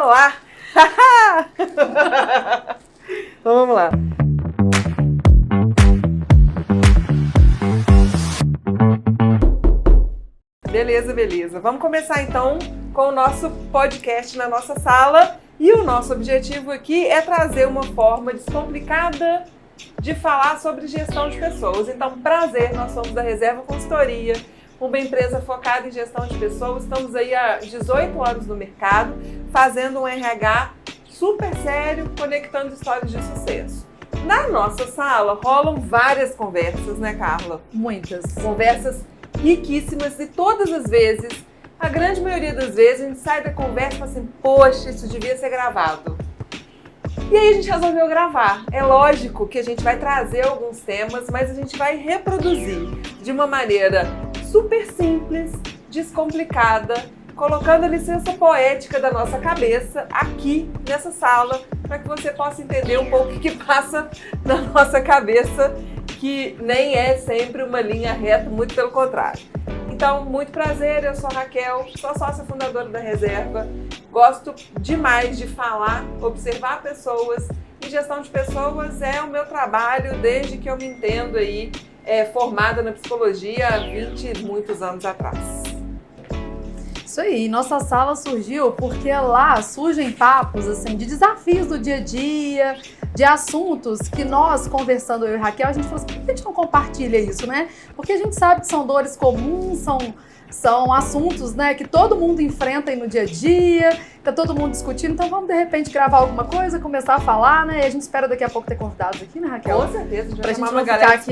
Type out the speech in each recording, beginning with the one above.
lá! Então vamos lá. Beleza. Vamos começar então com o nosso podcast na nossa sala. E o nosso objetivo aqui é trazer uma forma descomplicada de falar sobre gestão de pessoas. Então, prazer, nós somos da Reserva Consultoria, uma empresa focada em gestão de pessoas. Estamos aí há 18 anos no mercado, fazendo um RH super sério, conectando histórias de sucesso. Na nossa sala rolam várias conversas, né, Carla? Muitas. Conversas riquíssimas e todas as vezes, a grande maioria das vezes, a gente sai da conversa e fala assim, poxa, isso devia ser gravado. E aí a gente resolveu gravar. É lógico que a gente vai trazer alguns temas, mas a gente vai reproduzir de uma maneira super simples, descomplicada, colocando a licença poética da nossa cabeça aqui nessa sala, para que você possa entender um pouco o que passa na nossa cabeça, que nem é sempre uma linha reta, muito pelo contrário. Então, muito prazer, eu sou a Raquel, sou sócia fundadora da Reserva, gosto demais de falar, observar pessoas, e gestão de pessoas é o meu trabalho desde que eu me entendo aí, formada na psicologia há 20 e muitos anos atrás. Isso aí, nossa sala surgiu porque lá surgem papos assim, de desafios do dia a dia, de assuntos que nós, conversando eu e Raquel, a gente falou assim, por que a gente não compartilha isso, né? Porque a gente sabe que são dores comuns, são assuntos, né, que todo mundo enfrenta aí no dia a dia, tá todo mundo discutindo, então vamos de repente gravar alguma coisa, começar a falar, né? E a gente espera daqui a pouco ter convidados aqui, né, Raquel? Com certeza, pra gente não ficar aqui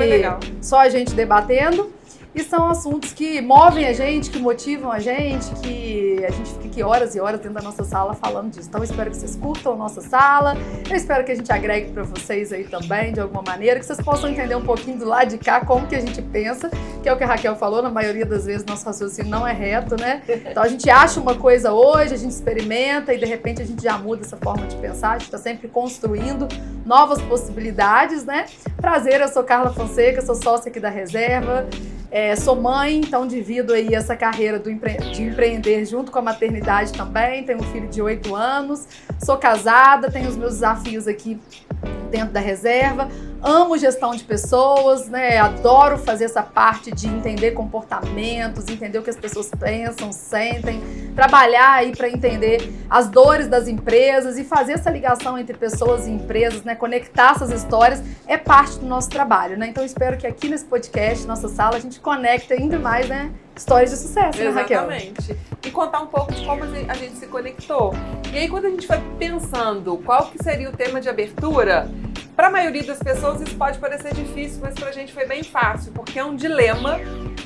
só a gente debatendo. E são assuntos que movem a gente, que motivam a gente fica aqui horas e horas dentro da nossa sala falando disso. Então eu espero que vocês curtam a nossa sala, eu espero que a gente agregue para vocês aí também, de alguma maneira, que vocês possam entender um pouquinho do lado de cá como que a gente pensa, que é o que a Raquel falou, na maioria das vezes nosso raciocínio não é reto, né? Então a gente acha uma coisa hoje, a gente experimenta e de repente a gente já muda essa forma de pensar, a gente está sempre construindo novas possibilidades, né? Prazer, eu sou Carla Fonseca, sou sócia aqui da Reserva. Sou mãe, então divido aí essa carreira de empreender junto com a maternidade também. Tenho um filho de 8 anos, sou casada, tenho os meus desafios aqui dentro da Reserva. Amo gestão de pessoas, né? Adoro fazer essa parte de entender comportamentos, entender o que as pessoas pensam, sentem, trabalhar aí para entender as dores das empresas e fazer essa ligação entre pessoas e empresas, né? Conectar essas histórias é parte do nosso trabalho, né? Então espero que aqui nesse podcast, nossa sala, a gente conecte ainda mais, né? Histórias de sucesso, né, Raquel? Exatamente. E contar um pouco de como a gente se conectou. E aí, quando a gente foi pensando qual que seria o tema de abertura, para a maioria das pessoas isso pode parecer difícil, mas para a gente foi bem fácil, porque é um dilema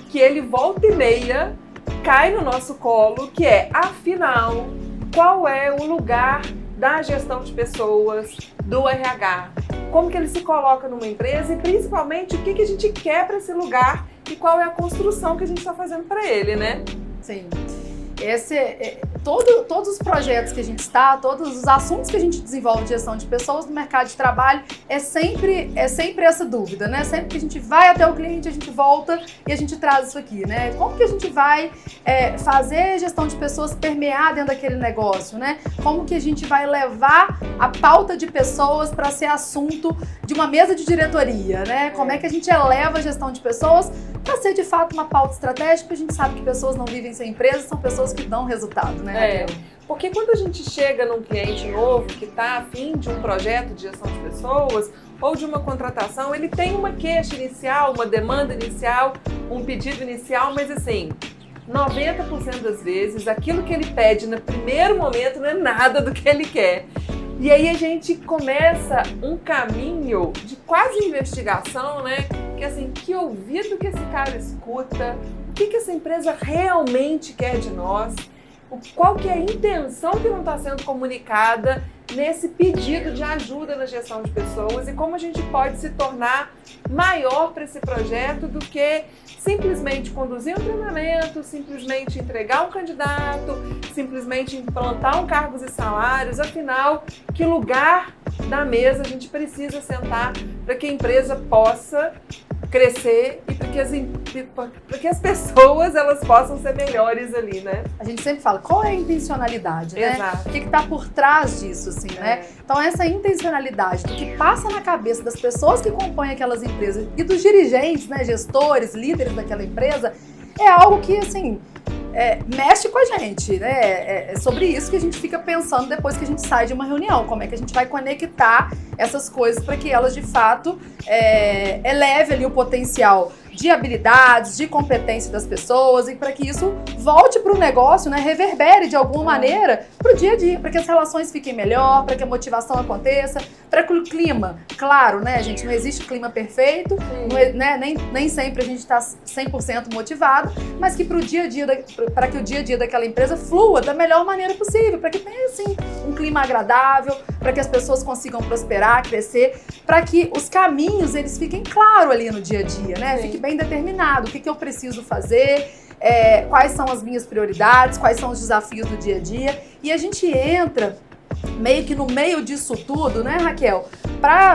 que ele volta e meia cai no nosso colo, que é, afinal, qual é o lugar da gestão de pessoas, do RH? Como que ele se coloca numa empresa e, principalmente, o que a gente quer para esse lugar e qual é a construção que a gente está fazendo para ele, né? Sim. Todos os projetos que a gente está, todos os assuntos que a gente desenvolve de gestão de pessoas no mercado de trabalho, é sempre essa dúvida, né? Sempre que a gente vai até o cliente, a gente volta e a gente traz isso aqui, né? Como que a gente vai fazer gestão de pessoas permear dentro daquele negócio, né? Como que a gente vai levar a pauta de pessoas para ser assunto de uma mesa de diretoria, né? Como é que a gente eleva a gestão de pessoas para ser de fato uma pauta estratégica? A gente sabe que pessoas não vivem sem empresas, são pessoas que dão resultado, né? Porque quando a gente chega num cliente novo que está a fim de um projeto de gestão de pessoas ou de uma contratação, ele tem uma queixa inicial, uma demanda inicial, um pedido inicial, mas assim, 90% das vezes aquilo que ele pede no primeiro momento não é nada do que ele quer. E aí a gente começa um caminho de quase investigação, né? Que assim, que ouvido que esse cara escuta, o que essa empresa realmente quer de nós, qual que é a intenção que não está sendo comunicada nesse pedido de ajuda na gestão de pessoas e como a gente pode se tornar maior para esse projeto do que simplesmente conduzir um treinamento, simplesmente entregar um candidato, simplesmente implantar cargos e salários. Afinal, que lugar da mesa a gente precisa sentar para que a empresa possa crescer e para que as pessoas elas possam ser melhores ali, né? A gente sempre fala, qual é a intencionalidade, né? Exato. O que está por trás disso, assim, né? Então, essa intencionalidade do que passa na cabeça das pessoas que compõem aquelas empresas e dos dirigentes, né, gestores, líderes daquela empresa, é algo que, assim, mexe com a gente, né? É sobre isso que a gente fica pensando depois que a gente sai de uma reunião. Como é que a gente vai conectar essas coisas para que elas, de fato, elevem ali o potencial de habilidades, de competência das pessoas e para que isso volte para o negócio, né? Reverbere de alguma maneira para o dia a dia, para que as relações fiquem melhor, para que a motivação aconteça, para que o clima, claro, né, gente, não existe clima perfeito, não é, né, nem sempre a gente está 100% motivado, mas que para que o dia a dia daquela empresa flua da melhor maneira possível, para que tenha, assim, um clima agradável, para que as pessoas consigam prosperar, crescer, para que os caminhos, eles fiquem claros ali no dia a dia, né? Fique bem determinado, o que eu preciso fazer, quais são as minhas prioridades, quais são os desafios do dia a dia. E a gente entra meio que no meio disso tudo, né, Raquel?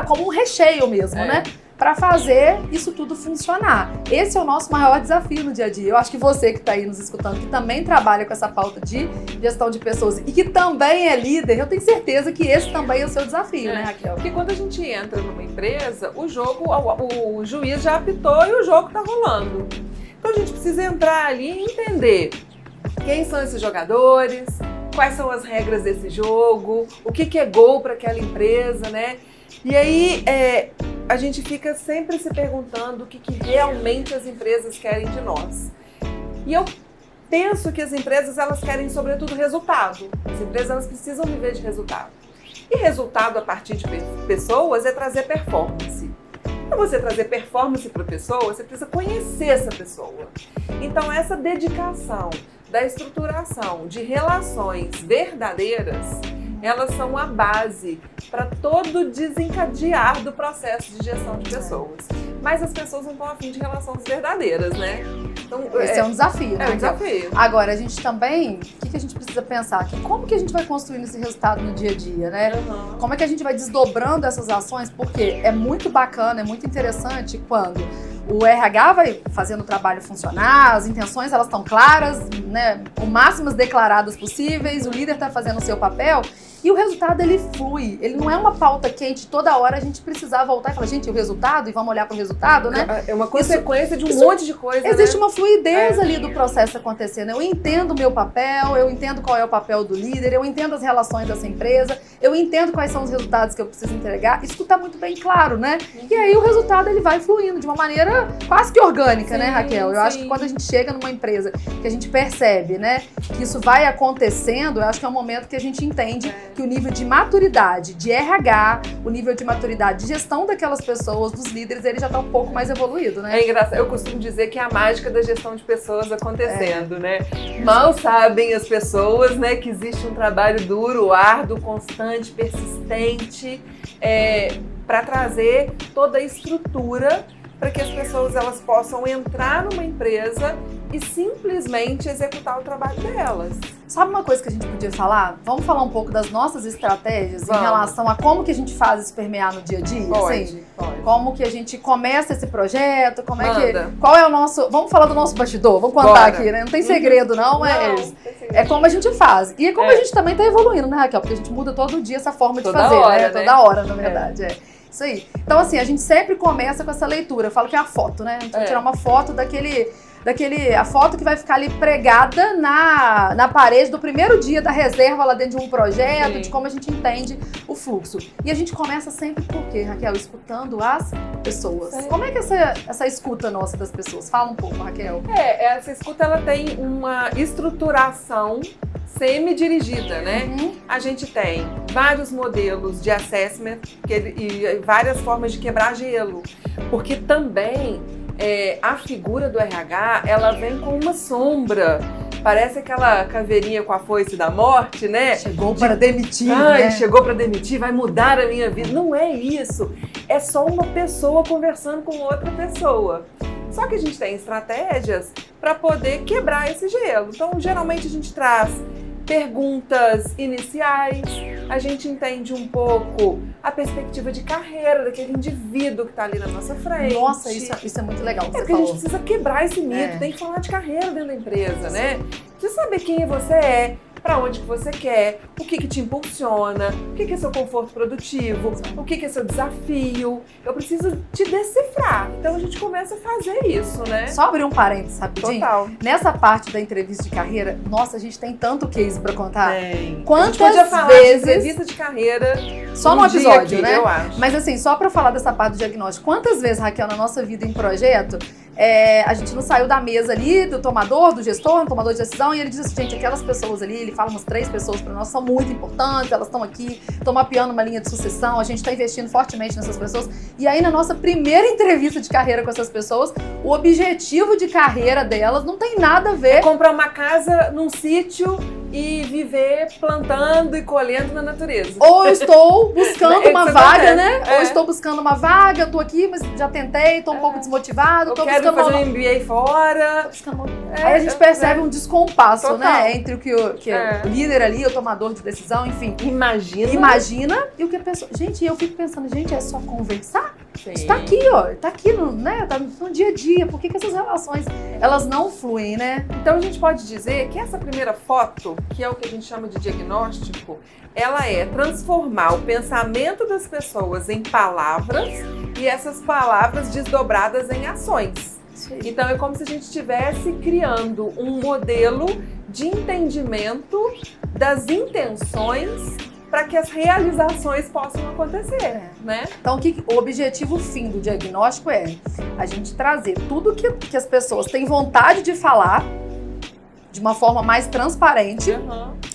Como um recheio mesmo, né? Para fazer isso tudo funcionar. Esse é o nosso maior desafio no dia a dia. Eu acho que você que está aí nos escutando, que também trabalha com essa pauta de gestão de pessoas e que também é líder, eu tenho certeza que esse também é o seu desafio, né, Raquel? Porque quando a gente entra numa empresa, o juiz já apitou e o jogo está rolando. Então a gente precisa entrar ali e entender quem são esses jogadores, quais são as regras desse jogo, o que é gol para aquela empresa, né? E aí a gente fica sempre se perguntando o que realmente as empresas querem de nós. E eu penso que as empresas elas querem sobretudo resultado. As empresas elas precisam viver de resultado. E resultado a partir de pessoas é trazer performance. Para você trazer performance para a pessoa, você precisa conhecer essa pessoa. Então essa dedicação da estruturação de relações verdadeiras, elas são a base para todo o desencadear do processo de gestão de pessoas. Mas as pessoas não estão a fim de relações verdadeiras, né? Então, esse é um desafio, né? É um desafio. Agora, a gente também, o que a gente precisa pensar aqui? Como que a gente vai construindo esse resultado no dia a dia, né? Como é que a gente vai desdobrando essas ações? Porque é muito bacana, é muito interessante quando o RH vai fazendo o trabalho funcionar, as intenções elas estão claras, né? O máximas declaradas possíveis, o líder está fazendo o seu papel e o resultado ele flui. Ele não é uma pauta quente, toda hora a gente precisar voltar e falar, gente, o resultado? E vamos olhar para o resultado, né? É uma consequência de um monte de coisa, existe, né? uma fluidez ali do processo acontecendo. Eu entendo o meu papel, eu entendo qual é o papel do líder, eu entendo as relações dessa empresa, eu entendo quais são os resultados que eu preciso entregar. Isso está muito bem claro, né? E aí o resultado ele vai fluindo de uma maneira quase que orgânica, né, Raquel? Eu acho que quando a gente chega numa empresa que a gente percebe, né, que isso vai acontecendo, eu acho que é um momento que a gente entende que o nível de maturidade de RH, o nível de maturidade de gestão daquelas pessoas, dos líderes, ele já está um pouco mais evoluído, né? É engraçado. Eu costumo dizer que é a mágica da gestão de pessoas acontecendo, né? Mal sabem as pessoas, né, que existe um trabalho duro, árduo, constante, persistente, para trazer toda a estrutura para que as pessoas elas possam entrar numa empresa e simplesmente executar o trabalho delas. Sabe uma coisa que a gente podia falar? Vamos falar um pouco das nossas estratégias em relação a como que a gente faz isso permear no dia a dia? Pode, assim? pode. Como que a gente começa esse projeto? Qual é o nosso... Vamos falar do nosso bastidor? Vamos contar aqui, né? Não tem segredo não, mas é como a gente faz. E é como a gente também está evoluindo, né, Raquel? Porque a gente muda todo dia essa forma de fazer, né? Toda hora, na verdade, Isso aí. Então, assim, a gente sempre começa com essa leitura. Eu falo que é a foto, né? A gente vai tirar uma foto a foto que vai ficar ali pregada na parede do primeiro dia da reserva lá dentro de um projeto, de como a gente entende o fluxo. E a gente começa sempre por quê, Raquel? Escutando as pessoas. Como é que essa escuta nossa das pessoas? Fala um pouco, Raquel. Essa escuta ela tem uma estruturação semi-dirigida, né? A gente tem vários modelos de assessment e várias formas de quebrar gelo, porque também a figura do RH, ela vem com uma sombra. Parece aquela caveirinha com a foice da morte, né? Chegou para demitir, né? Chegou para demitir, vai mudar a minha vida. Não é isso. É só uma pessoa conversando com outra pessoa. Só que a gente tem estratégias para poder quebrar esse gelo. Então, geralmente a gente traz perguntas iniciais, a gente entende um pouco a perspectiva de carreira daquele indivíduo que está ali na nossa frente. Nossa, isso é muito legal. Porque a gente precisa quebrar esse mito, tem que falar de carreira dentro da empresa, né? Precisa saber quem você é, para onde que você quer, o que te impulsiona, o que é seu conforto produtivo, o que é seu desafio. Eu preciso te decifrar. Então a gente começa a fazer isso, né? Só abrir um parênteses rapidinho. Total. Nessa parte da entrevista de carreira, nossa, a gente tem tanto case pra contar. Tem. Quantas a gente podia falar vezes... de entrevista de carreira só no episódio, aqui, né? Eu acho. Mas assim, só pra falar dessa parte do diagnóstico, quantas vezes, Raquel, na nossa vida em projeto, a gente não saiu da mesa ali, do tomador, do gestor, do tomador de decisão, e ele diz assim, gente, aquelas pessoas ali, ele fala umas 3 pessoas para nós, são muito importantes, elas estão aqui, estão mapeando uma linha de sucessão, a gente está investindo fortemente nessas pessoas. E aí, na nossa primeira entrevista de carreira com essas pessoas, o objetivo de carreira delas não tem nada a ver... comprar uma casa num sítio e viver plantando e colhendo na natureza. Ou eu estou buscando uma vaga, né? É. Ou estou buscando uma vaga, eu tô aqui, mas já tentei, tô um pouco desmotivado, eu tô quero buscando fazer um MBA fora. Aí a gente percebe um descompasso, Total. né? Entre o que o líder ali, o tomador de decisão, enfim. Imagina e o que a pessoa... Gente, eu fico pensando, gente, é só conversar? Sim. Isso tá aqui, ó. Tá aqui tá no dia a dia. Por que essas relações, elas não fluem, né? Então a gente pode dizer que essa primeira foto, que é o que a gente chama de diagnóstico, ela é transformar o pensamento das pessoas em palavras e essas palavras desdobradas em ações. Então é como se a gente estivesse criando um modelo de entendimento das intenções para que as realizações possam acontecer, né? Então, o objetivo fim do diagnóstico é a gente trazer tudo que as pessoas têm vontade de falar de uma forma mais transparente,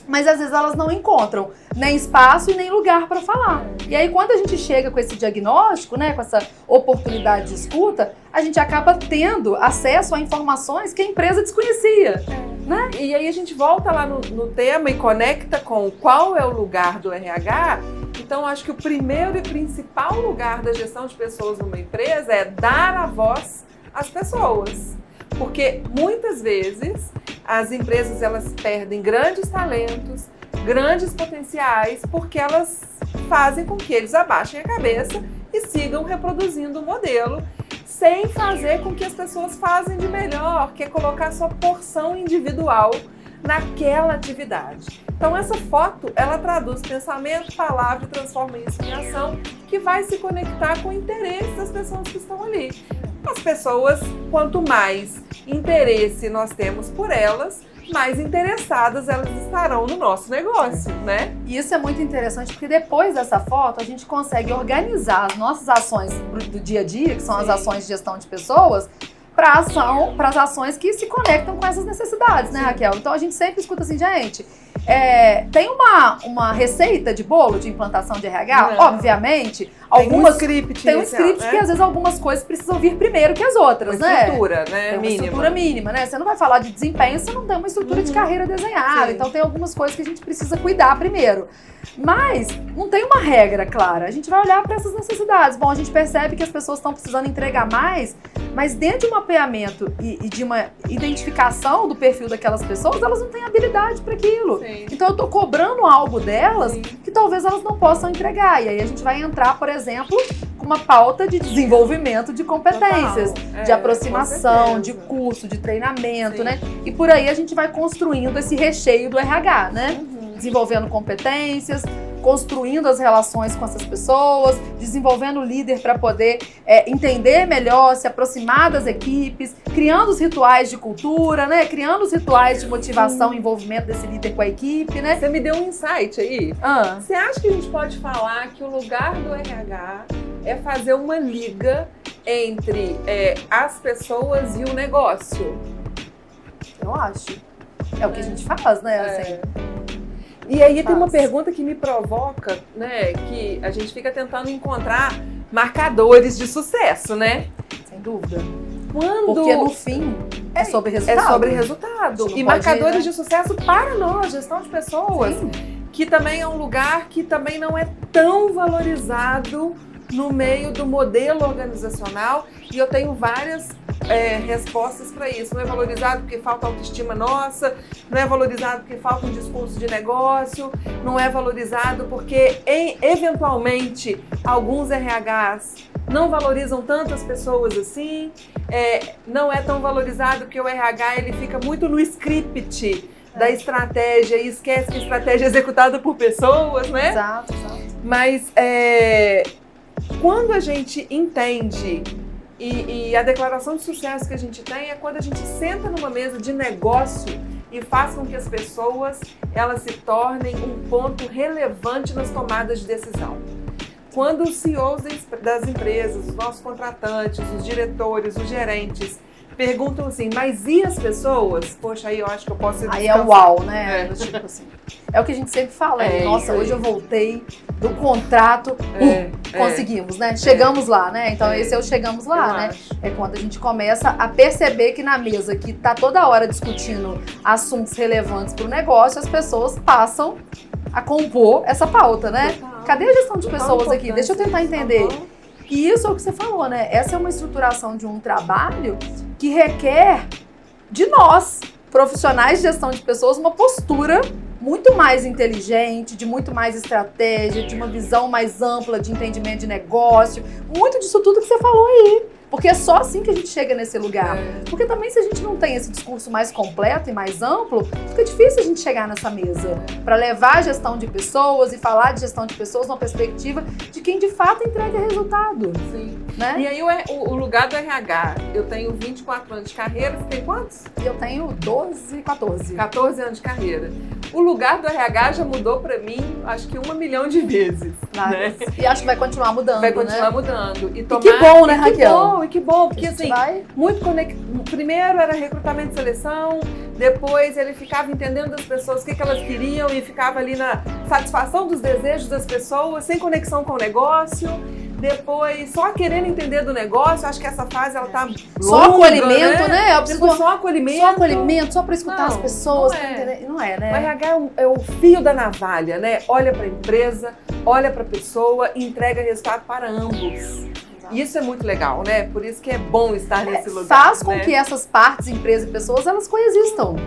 mas às vezes elas não encontram nem espaço e nem lugar para falar. E aí, quando a gente chega com esse diagnóstico, né, com essa oportunidade de escuta, a gente acaba tendo acesso a informações que a empresa desconhecia. Né? E aí a gente volta lá no tema e conecta com qual é o lugar do RH. Então, acho que o primeiro e principal lugar da gestão de pessoas numa empresa é dar a voz às pessoas. Porque muitas vezes as empresas elas perdem grandes talentos, grandes potenciais, porque elas fazem com que eles abaixem a cabeça e sigam reproduzindo o modelo, sem fazer com que as pessoas fazem de melhor, que é colocar sua porção individual naquela atividade. Então essa foto, ela traduz pensamento, palavra e transforma isso em ação, que vai se conectar com o interesse das pessoas que estão ali. As pessoas, quanto mais interesse nós temos por elas, mais interessadas elas estarão no nosso negócio, né? E isso é muito interessante porque depois dessa foto a gente consegue organizar as nossas ações do dia a dia, que são as ações de gestão de pessoas, para as ações que se conectam com essas necessidades, né, Raquel? Então a gente sempre escuta assim, gente, tem uma receita de bolo de implantação de RH? Não. Obviamente, tem um script que às vezes algumas coisas precisam vir primeiro que as outras, né? Estrutura, né? Tem uma estrutura mínima, né? Você não vai falar de desempenho se não tem uma estrutura de carreira desenhada. Sim. Então tem algumas coisas que a gente precisa cuidar primeiro. Mas não tem uma regra clara. A gente vai olhar para essas necessidades. Bom, a gente percebe que as pessoas estão precisando entregar mais, mas dentro de um mapeamento e de uma identificação do perfil daquelas pessoas, elas não têm habilidade para aquilo. Sim. Então eu tô cobrando algo delas que talvez elas não possam entregar. E aí a gente vai entrar, por exemplo, com uma pauta de desenvolvimento de competências, de aproximação, de curso, de treinamento, né? E por aí a gente vai construindo esse recheio do RH, né? Desenvolvendo competências, construindo as relações com essas pessoas, desenvolvendo o líder para poder entender melhor, se aproximar das equipes, criando os rituais de cultura, né? Criando os rituais de motivação e envolvimento desse líder com a equipe, né? Você me deu um insight aí. Você acha que a gente pode falar que o lugar do RH é fazer uma liga entre as pessoas e o negócio? Eu acho. É o que a gente faz, né? Assim. E aí tem uma pergunta que me provoca, né? Que a gente fica tentando encontrar marcadores de sucesso, né? Sem dúvida. Porque no fim é sobre resultado. É sobre resultado. E marcadores de sucesso para nós, gestão de pessoas. Sim. Que também é um lugar que também não é tão valorizado no meio do modelo organizacional. E eu tenho várias respostas para isso. Não é valorizado porque falta autoestima nossa, não é valorizado porque falta um discurso de negócio, não é valorizado porque, eventualmente, alguns RHs não valorizam tantas pessoas assim, não é tão valorizado porque o RH ele fica muito no script da estratégia e esquece que a estratégia é executada por pessoas, né? Exato. Mas quando a gente entende, e a declaração de sucesso que a gente tem é quando a gente senta numa mesa de negócio e faz com que as pessoas elas se tornem um ponto relevante nas tomadas de decisão. Quando os CEOs das empresas, os nossos contratantes, os diretores, os gerentes perguntam assim, mas e as pessoas? Poxa, aí eu acho que eu posso descansar. Aí é uau, né? Tipo assim, é o que a gente sempre fala, nossa, hoje eu voltei do contrato, conseguimos, né? Chegamos lá, né? Então esse é o chegamos lá, né? É quando a gente começa a perceber que na mesa que tá toda hora discutindo assuntos relevantes para o negócio, as pessoas passam a compor essa pauta, né? Cadê a gestão de pessoas aqui? Deixa eu tentar entender. E isso é o que você falou, né? Essa é uma estruturação de um trabalho que requer de nós, profissionais de gestão de pessoas, uma postura muito mais inteligente, de muito mais estratégia, de uma visão mais ampla de entendimento de negócio, muito disso tudo que você falou aí. Porque é só assim que a gente chega nesse lugar. Porque também se a gente não tem esse discurso mais completo e mais amplo, fica difícil a gente chegar nessa mesa para levar a gestão de pessoas e falar de gestão de pessoas numa perspectiva de quem de fato entrega resultado. Sim. Né? E aí o lugar do RH, eu tenho 24 anos de carreira, você tem quantos? Eu tenho 12, 14. 14 anos de carreira. O lugar do RH já mudou para mim, acho que 1 milhão de vezes. Né? E acho que vai continuar mudando, vai continuar né? mudando. E que bom, né, Raquel? E que bom, porque assim, muito primeiro era recrutamento e seleção, depois ele ficava entendendo das pessoas o que elas queriam e ficava ali na satisfação dos desejos das pessoas, sem conexão com o negócio. Depois, só querendo entender do negócio, acho que essa fase ela tá longa, só acolhimento, né? Eu preciso só acolhimento. Só acolhimento, só para escutar as pessoas, não pra entender. Não é, né? O RH é o fio da navalha, né? Olha para a empresa, olha para a pessoa e entrega resultado para ambos. E isso é muito legal, né? Por isso que é bom estar nesse lugar. Faz com que essas partes, empresa e pessoas, elas coexistam.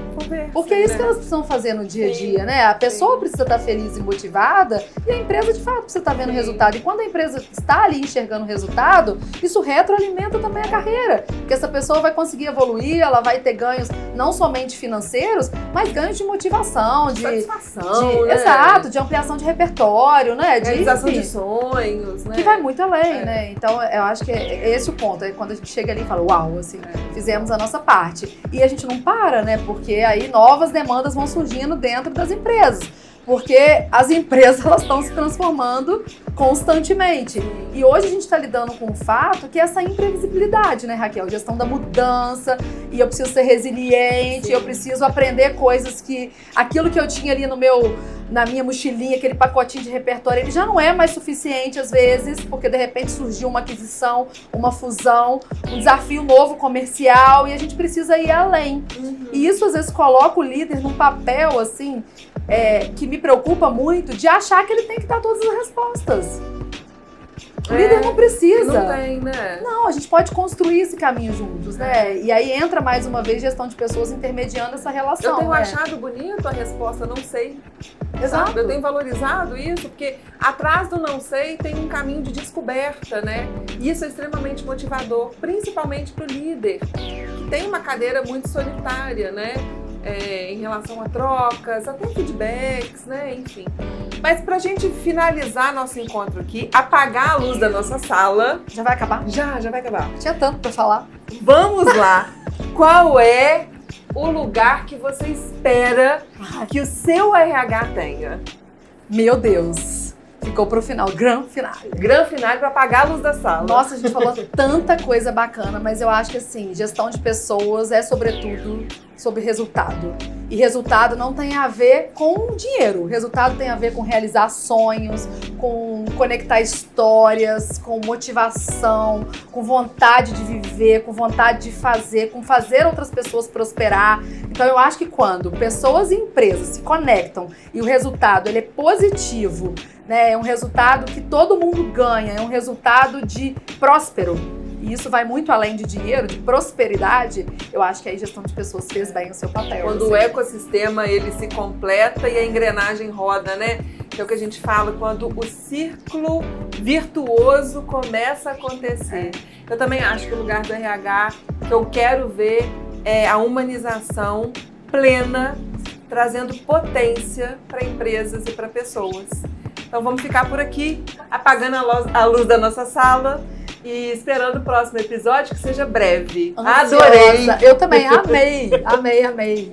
Porque é isso que elas precisam fazer no dia a dia, né? A pessoa precisa estar feliz e motivada e a empresa, de fato, precisa estar vendo resultado. E quando a empresa está ali enxergando o resultado, isso retroalimenta também a carreira. Porque essa pessoa vai conseguir evoluir, ela vai ter ganhos não somente financeiros, mas ganhos de motivação, de satisfação, né? Exato, de ampliação de repertório, né? De realização de sonhos, né? Que vai muito além, né? Então, eu acho que é esse o ponto. É quando a gente chega ali e fala, uau, assim, fizemos a nossa parte. E a gente não para, né? Porque aí novas demandas vão surgindo dentro das empresas. Porque as empresas elas estão se transformando constantemente. E hoje a gente está lidando com o fato que é essa imprevisibilidade, né, Raquel? Gestão da mudança, e eu preciso ser resiliente, eu preciso aprender coisas que... Aquilo que eu tinha ali na minha mochilinha, aquele pacotinho de repertório, ele já não é mais suficiente às vezes, porque de repente surgiu uma aquisição, uma fusão, um desafio novo comercial, e a gente precisa ir além. E isso às vezes coloca o líder num papel, assim... que me preocupa muito, de achar que ele tem que dar todas as respostas. O líder não precisa. Não tem, né? Não, a gente pode construir esse caminho juntos, né? E aí entra mais uma vez gestão de pessoas intermediando essa relação. Eu tenho achado bonito a resposta não sei. Exato. Sabe? Eu tenho valorizado isso, porque atrás do não sei tem um caminho de descoberta, né? E isso é extremamente motivador, principalmente para o líder, que tem uma cadeira muito solitária, né? Em relação a trocas, até feedbacks, né? Enfim. Mas pra gente finalizar nosso encontro aqui, apagar a luz da nossa sala... Já vai acabar? Já vai acabar. Tinha tanto pra falar. Vamos lá! Qual é o lugar que você espera que o seu RH tenha? Meu Deus! Ficou pro final, grand finale. Grand finale para apagar a luz da sala. Nossa, a gente falou tanta coisa bacana, mas eu acho que assim, gestão de pessoas é sobretudo sobre resultado. E resultado não tem a ver com dinheiro. Resultado tem a ver com realizar sonhos, com conectar histórias, com motivação, com vontade de viver, com vontade de fazer, com fazer outras pessoas prosperar. Então eu acho que quando pessoas e empresas se conectam e o resultado ele é positivo, né, é um resultado que todo mundo ganha, é um resultado de próspero. e isso vai muito além de dinheiro, de prosperidade, eu acho que aí a gestão de pessoas fez bem o seu papel. Quando o ecossistema ele se completa e a engrenagem roda, né? Que é o que a gente fala, quando o círculo virtuoso começa a acontecer. Eu também acho que o lugar do RH que eu quero ver é a humanização plena, trazendo potência para empresas e para pessoas. Então vamos ficar por aqui, apagando a luz da nossa sala e esperando o próximo episódio, que seja breve. Ansiosa. Adorei! Eu também amei.